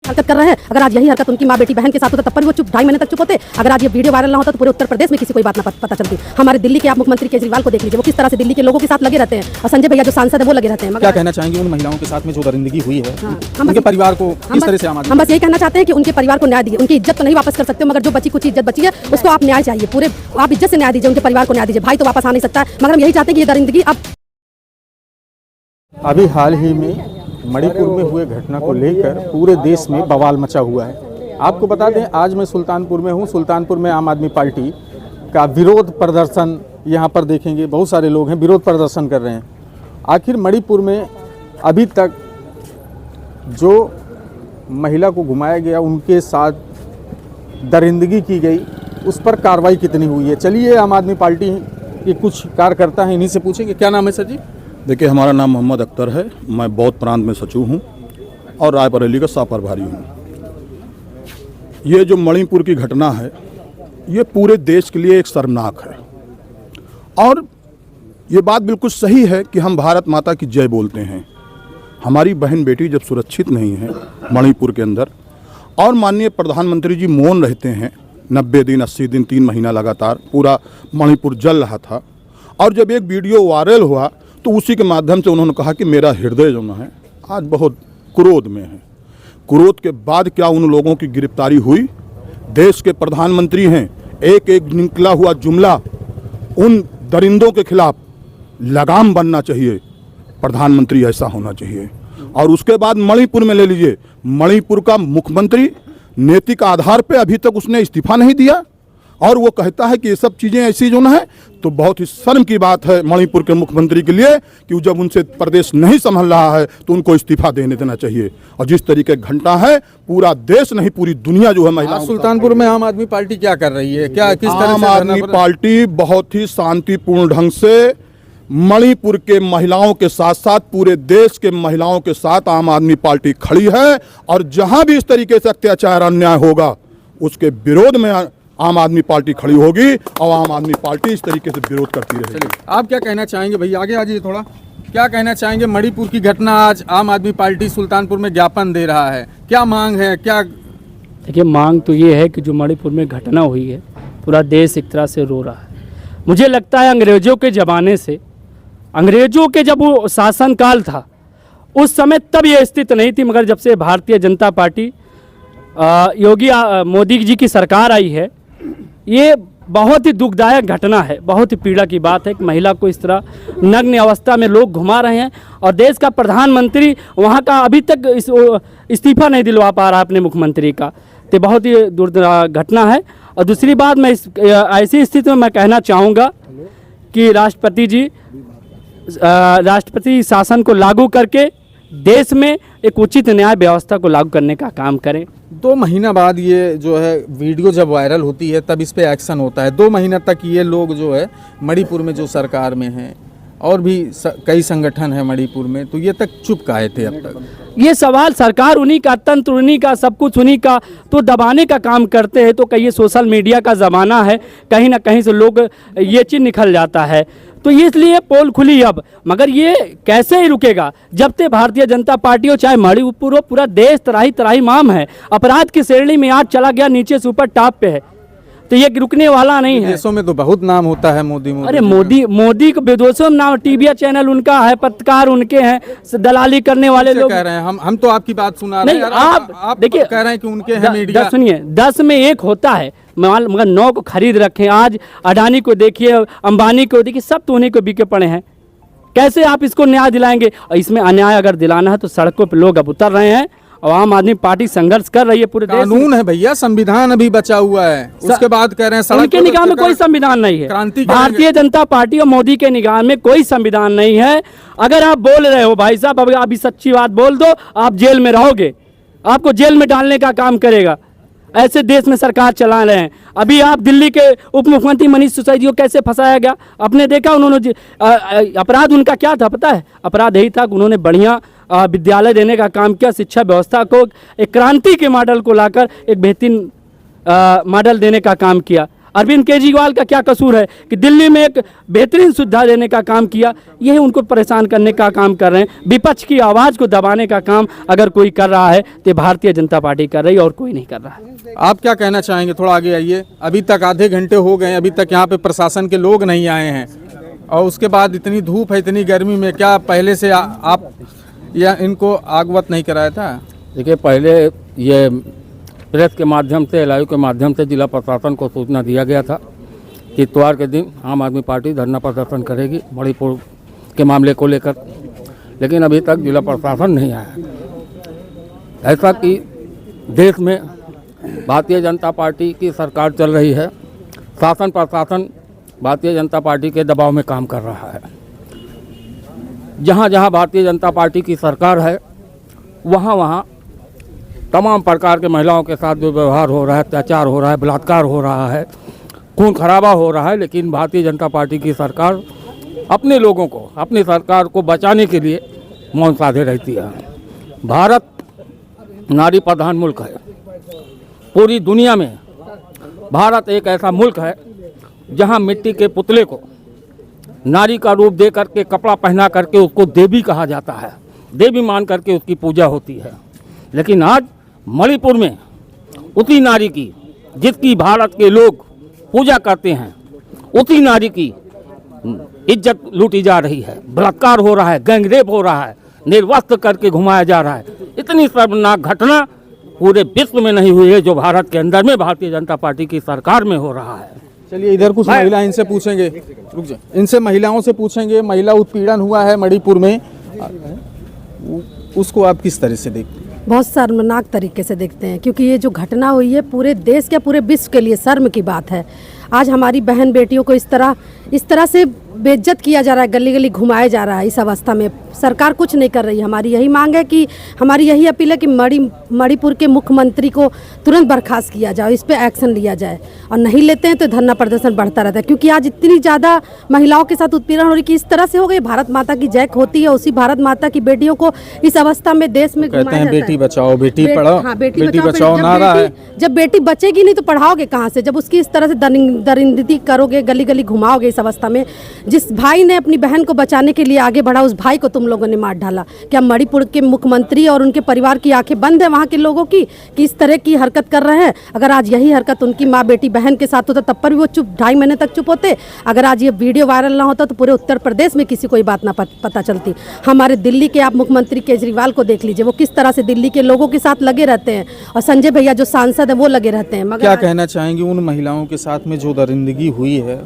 हरकत कर रहे हैं। अगर आज यही हरकत उनकी माँ बेटी बहन के साथ होता तब पर वो चुप 2.5 महीने तक चुप होते। अगर आज ये वीडियो वायरल ना होता तो पूरे उत्तर प्रदेश में किसी को बात ना पता चलती। हमारे दिल्ली के आप मुख्यमंत्री केजरीवाल को देख लीजिए, वो किस तरह से दिल्ली के लोगों के साथ लगे रहते हैं, और संजय भैया जो सांसद है वो लगे रहते हैं। क्या कहना चाहेंगे उन महिलाओं के साथ में जो दरिंदगी हुई है, उनके परिवार को किस तरह से हम बस यही कहना चाहते हैं कि उनके परिवार को न्याय दीजिए। उनकी इज्जत तो नहीं वापस कर सकते, मगर जो बची कुछ इज्जत बची है उसको आप न्याय चाहिए, पूरे आप इज्जत से न्याय दीजिए, उनके परिवार को न्याय दीजिए। भाई तो वापस आ नहीं सकता है, मगर हम यही चाहते हैं कि ये दरिंदगी अब अभी हाल ही में मणिपुर में हुए घटना को लेकर पूरे देश में बवाल मचा हुआ है। आपको बता दें, आज मैं सुल्तानपुर में हूं। सुल्तानपुर में आम आदमी पार्टी का विरोध प्रदर्शन यहां पर देखेंगे, बहुत सारे लोग हैं विरोध प्रदर्शन कर रहे हैं। आखिर मणिपुर में अभी तक जो महिला को घुमाया गया, उनके साथ दरिंदगी की गई, उस पर कार्रवाई कितनी हुई है। चलिए आम आदमी पार्टी के कुछ कार्यकर्ता हैं, इन्हीं से पूछेंगे। क्या नाम है सर जी? देखिए, हमारा नाम मोहम्मद अख्तर है। मैं बौद्ध प्रांत में सचिव हूँ और रायबरेली का सह प्रभारी हूँ। ये जो मणिपुर की घटना है, ये पूरे देश के लिए एक शर्मनाक है, और ये बात बिल्कुल सही है कि हम भारत माता की जय बोलते हैं। हमारी बहन बेटी जब सुरक्षित नहीं है मणिपुर के अंदर, और माननीय प्रधानमंत्री जी मौन रहते हैं 90 दिन 80 दिन 3 महीना लगातार पूरा मणिपुर जल रहा था, और जब एक वीडियो वायरल हुआ तो उसी के माध्यम से उन्होंने कहा कि मेरा हृदय जो है आज बहुत क्रोध में है। क्रोध के बाद क्या उन लोगों की गिरफ्तारी हुई? देश के प्रधानमंत्री हैं, एक एक निकला हुआ जुमला उन दरिंदों के खिलाफ लगाम बनना चाहिए। प्रधानमंत्री ऐसा होना चाहिए। और उसके बाद मणिपुर में ले लीजिए, मणिपुर का मुख्यमंत्री नैतिक आधार पे अभी तक उसने इस्तीफा नहीं दिया, और वो कहता है कि ये सब चीज़ें ऐसी जो है, तो बहुत ही शर्म की बात है मणिपुर के मुख्यमंत्री के लिए कि जब उनसे प्रदेश नहीं संभल रहा है तो उनको इस्तीफा देना चाहिए। और जिस तरीके घटना है, पूरा देश नहीं पूरी दुनिया जो है महिलाओं। सुल्तानपुर में आम आदमी पार्टी क्या कर रही है? क्या किस तरह आम आदमी पार्टी बहुत ही शांतिपूर्ण ढंग से मणिपुर के महिलाओं के साथ साथ पूरे देश के महिलाओं के साथ आम आदमी पार्टी खड़ी है, और जहां भी इस तरीके से अत्याचार अन्याय होगा उसके विरोध में आम आदमी पार्टी खड़ी होगी, और आम आदमी पार्टी इस तरीके से विरोध करती रहेगी। आप क्या कहना चाहेंगे भैया? आगे आ जाइए थोड़ा। क्या कहना चाहेंगे? मणिपुर की घटना, आज आम आदमी पार्टी सुल्तानपुर में ज्ञापन दे रहा है, क्या मांग है? क्या देखिए, मांग तो ये है कि जो मणिपुर में घटना हुई है, पूरा देश एक तरह से रो रहा है। मुझे लगता है अंग्रेजों के ज़माने से, अंग्रेजों के जब वो शासनकाल था उस समय तब ये स्थिति नहीं थी, मगर जब से भारतीय जनता पार्टी योगी मोदी जी की सरकार आई है, ये बहुत ही दुखदायक घटना है, बहुत ही पीड़ा की बात है कि महिला को इस तरह नग्न अवस्था में लोग घुमा रहे हैं, और देश का प्रधानमंत्री वहाँ का अभी तक इस्तीफा नहीं दिलवा पा रहा अपने मुख्यमंत्री का। तो बहुत ही दुर्दयनीय घटना है। और दूसरी बात, मैं ऐसी स्थिति में मैं कहना चाहूँगा कि राष्ट्रपति शासन को लागू करके देश में एक उचित न्याय व्यवस्था को लागू करने का काम करें। 2 महीना बाद ये जो है वीडियो जब वायरल होती है तब इस पे एक्शन होता है। 2 महीना तक ये लोग जो है मणिपुर में जो सरकार में हैं, और भी कई संगठन है मणिपुर में, तो ये तक चुप काहे थे अब तक? ये सवाल सरकार उन्हीं का, तंत्र उन्हीं का, सब कुछ उन्हीं का, तो दबाने का काम करते हैं। तो कहीं सोशल मीडिया का ज़माना है, कहीं ना कहीं से लोग ये चीज़ निकल जाता है, तो इसलिए पोल खुली अब। मगर ये कैसे ही रुकेगा जब तक भारतीय जनता पार्टी हो, चाहे मणिपुर हो, पूरा देश तराही तराही माम है। अपराध की श्रेणी में आज चला गया, नीचे से ऊपर टॉप पे है, तो ये रुकने वाला नहीं है। देशों में तो बहुत नाम होता है मोदी। अरे मोदी को विदेशों में नाम, टीवी चैनल उनका है, पत्रकार उनके हैं, दलाली करने वाले लोग कह रहे हैं। हम तो आपकी बात सुना रहे हैं। आप देखिए, कह रहे हैं कि उनके हैं मीडिया। सुनिए, 10 में 1 होता है, मगर 9 को खरीद रखे हैं। आज अडानी को देखिए, अंबानी को देखिए, सब तो उन्हीं को बिके पड़े हैं। कैसे आप इसको न्याय दिलाएंगे? और इसमें अन्याय अगर दिलाना है तो सड़कों पर लोग अब उतर रहे हैं, और आम आदमी पार्टी संघर्ष कर रही है पूरे देश में। कानून है भैया, संविधान अभी बचा हुआ है, उसके बाद कह रहे हैं उनके निगाह में कोई संविधान नहीं है। भारतीय जनता पार्टी और मोदी के निगाह में कोई संविधान नहीं है। अगर आप बोल रहे हो भाई साहब, अगर अभी सच्ची बात बोल दो, आप जेल में रहोगे, आपको जेल में डालने का काम करेगा। ऐसे देश में सरकार चला रहे हैं। अभी आप दिल्ली के उप मुख्यमंत्री मनीष सिसोदिया को कैसे फंसाया गया, आपने देखा। उन्होंने अपराध उनका क्या था पता है? अपराध यही था कि उन्होंने बढ़िया विद्यालय देने का काम किया, शिक्षा व्यवस्था को एक क्रांति के मॉडल को लाकर एक बेहतरीन मॉडल देने का काम किया। अरविंद केजरीवाल का क्या कसूर है कि दिल्ली में एक बेहतरीन सुविधा देने का काम किया, यही उनको परेशान करने का काम कर रहे हैं। विपक्ष की आवाज़ को दबाने का काम अगर कोई कर रहा है तो भारतीय जनता पार्टी कर रही है और कोई नहीं कर रहा है। आप क्या कहना चाहेंगे, थोड़ा आगे आइए। अभी तक आधे घंटे हो गए, अभी तक यहाँ पे प्रशासन के लोग नहीं आए हैं और उसके बाद इतनी धूप है, इतनी गर्मी में, क्या पहले से आप या इनको अवगत नहीं कराया था? देखिए, पहले ये प्रेस के माध्यम से, लाइव के माध्यम से जिला प्रशासन को सूचना दिया गया था कि इतवार के दिन आम आदमी पार्टी धरना प्रदर्शन करेगी मणिपुर के मामले को लेकर, लेकिन अभी तक जिला प्रशासन नहीं आया। ऐसा कि देश में भारतीय जनता पार्टी की सरकार चल रही है, शासन प्रशासन भारतीय जनता पार्टी के दबाव में काम कर रहा है। जहाँ जहाँ भारतीय जनता पार्टी की सरकार है वहाँ वहाँ तमाम प्रकार के महिलाओं के साथ जो व्यवहार हो रहा है, अत्याचार हो रहा है, बलात्कार हो रहा है, खून खराबा हो रहा है, लेकिन भारतीय जनता पार्टी की सरकार अपने लोगों को, अपनी सरकार को बचाने के लिए मौन साधे रहती है। भारत नारी प्रधान मुल्क है। पूरी दुनिया में भारत एक ऐसा मुल्क है जहां मिट्टी के पुतले को नारी का रूप दे करके, कपड़ा पहना करके उसको देवी कहा जाता है, देवी मान करके उसकी पूजा होती है। लेकिन आज मणिपुर में उसी नारी की जिसकी भारत के लोग पूजा करते हैं, उसी नारी की इज्जत लूटी जा रही है, बलात्कार हो रहा है, गैंगरेप हो रहा है, निर्वस्त्र करके घुमाया जा रहा है। इतनी शर्मनाक घटना पूरे विश्व में नहीं हुई है जो भारत के अंदर में भारतीय जनता पार्टी की सरकार में हो रहा है। चलिए इधर कुछ महिला इनसे पूछेंगे, रुक जाए, इनसे महिलाओं से पूछेंगे। महिला उत्पीड़न हुआ है मणिपुर में, उसको आप किस तरह से देखते हैं? बहुत शर्मनाक तरीके से देखते हैं, क्योंकि ये जो घटना हुई है पूरे देश के, पूरे विश्व के लिए शर्म की बात है। आज हमारी बहन बेटियों को इस तरह से बेइज्जत किया जा रहा है, गली गली घुमाया जा रहा है। इस अवस्था में सरकार कुछ नहीं कर रही है। हमारी यही मांग है कि, हमारी यही अपील है कि मणिपुर के मुख्यमंत्री को तुरंत बर्खास्त किया जाए, इस पर एक्शन लिया जाए, और नहीं लेते हैं तो धरना प्रदर्शन बढ़ता रहता है। क्योंकि आज इतनी ज़्यादा महिलाओं के साथ उत्पीड़न हो रही कि इस तरह से हो गई। भारत माता की जय होती है, उसी भारत माता की बेटियों को इस अवस्था में देश में कहते हैं बेटी बचाओ बेटी पढ़ाओ, हाँ, बेटी बचाओ नारा है। जब बेटी बचेगी नहीं तो पढ़ाओगे कहाँ से? जब उसकी इस तरह से दरिंदगी करोगे, गली गली घुमाओगे इस अवस्था में। जिस भाई ने अपनी बहन को बचाने के लिए आगे बढ़ा, उस भाई को तुम लोगों ने मार डाला। क्या मणिपुर के मुख्यमंत्री और उनके परिवार की आंखें बंद है वहाँ के लोगों की कि इस तरह की हरकत कर रहे हैं? अगर आज यही हरकत उनकी माँ बेटी बहन के साथ होता तब पर भी वो चुप, 2.5 महीने तक चुप होते। अगर आज ये वीडियो वायरल ना होता तो पूरे उत्तर प्रदेश में किसी को ये बात ना पता चलती। हमारे दिल्ली के आप मुख्यमंत्री केजरीवाल को देख लीजिए, वो किस तरह से दिल्ली के लोगों के साथ लगे रहते हैं, और संजय भैया जो सांसद है वो लगे रहते हैं। मगर क्या कहना चाहेंगे उन महिलाओं के साथ में जो दरिंदगी हुई है,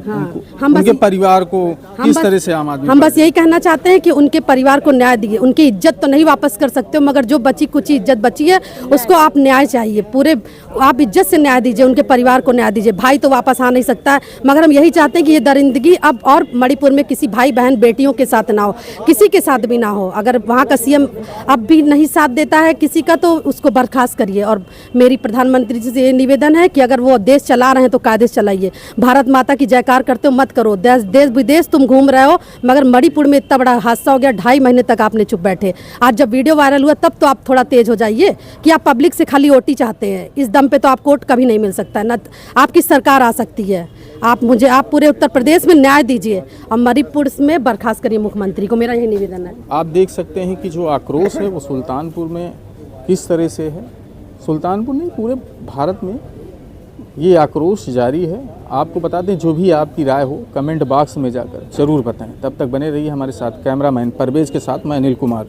हम उनके परिवार को किस तरह से आम आदमी? हम बस यही कहना चाहते हैं कि उनके परिवार को न्याय दिए। उनकी इज्जत तो नहीं वापस कर सकते हो, मगर जो बची कुछ इज्जत बची है उसको आप न्याय चाहिए, पूरे आप इज्जत से न्याय दीजिए, उनके परिवार को न्याय दीजिए। भाई तो वापस आ नहीं सकता है, मगर हम यही चाहते हैं कि ये दरिंदगी अब और मणिपुर में किसी भाई बहन बेटियों के साथ ना हो, किसी के साथ भी ना हो। अगर वहाँ का सीएम अब भी नहीं साथ देता है किसी का तो उसको बर्खास्त करिए। और मेरी प्रधानमंत्री जी से ये निवेदन है कि अगर वो देश चला रहे हैं तो कायदे से चलाइए। भारत माता की जयकार करते हो मत करो, देश विदेश तुम घूम रहे हो, मगर मणिपुर में इतना बड़ा हादसा हो गया, 2.5 महीने तक आपने चुप बैठे। आज जब वीडियो वायरल हुआ तब तो आप थोड़ा तेज हो जाइए कि आप पब्लिक से खाली ओटी चाहते हैं। इस दम पे तो आप कोर्ट कभी नहीं मिल सकता है, न आपकी सरकार आ सकती है। आप पूरे उत्तर प्रदेश में न्याय दीजिए और मणिपुर में बर्खास्त करिए मुख्यमंत्री को, मेरा यही निवेदन है। आप देख सकते हैं कि जो आक्रोश है वो सुल्तानपुर में किस तरह से है। सुल्तानपुर नहीं, पूरे भारत में ये आक्रोश जारी है। आपको बता दें, जो भी आपकी राय हो कमेंट बॉक्स में जाकर ज़रूर बताएं। तब तक बने रहिए हमारे साथ। कैमरामैन परवेज़ के साथ मैं अनिल कुमार।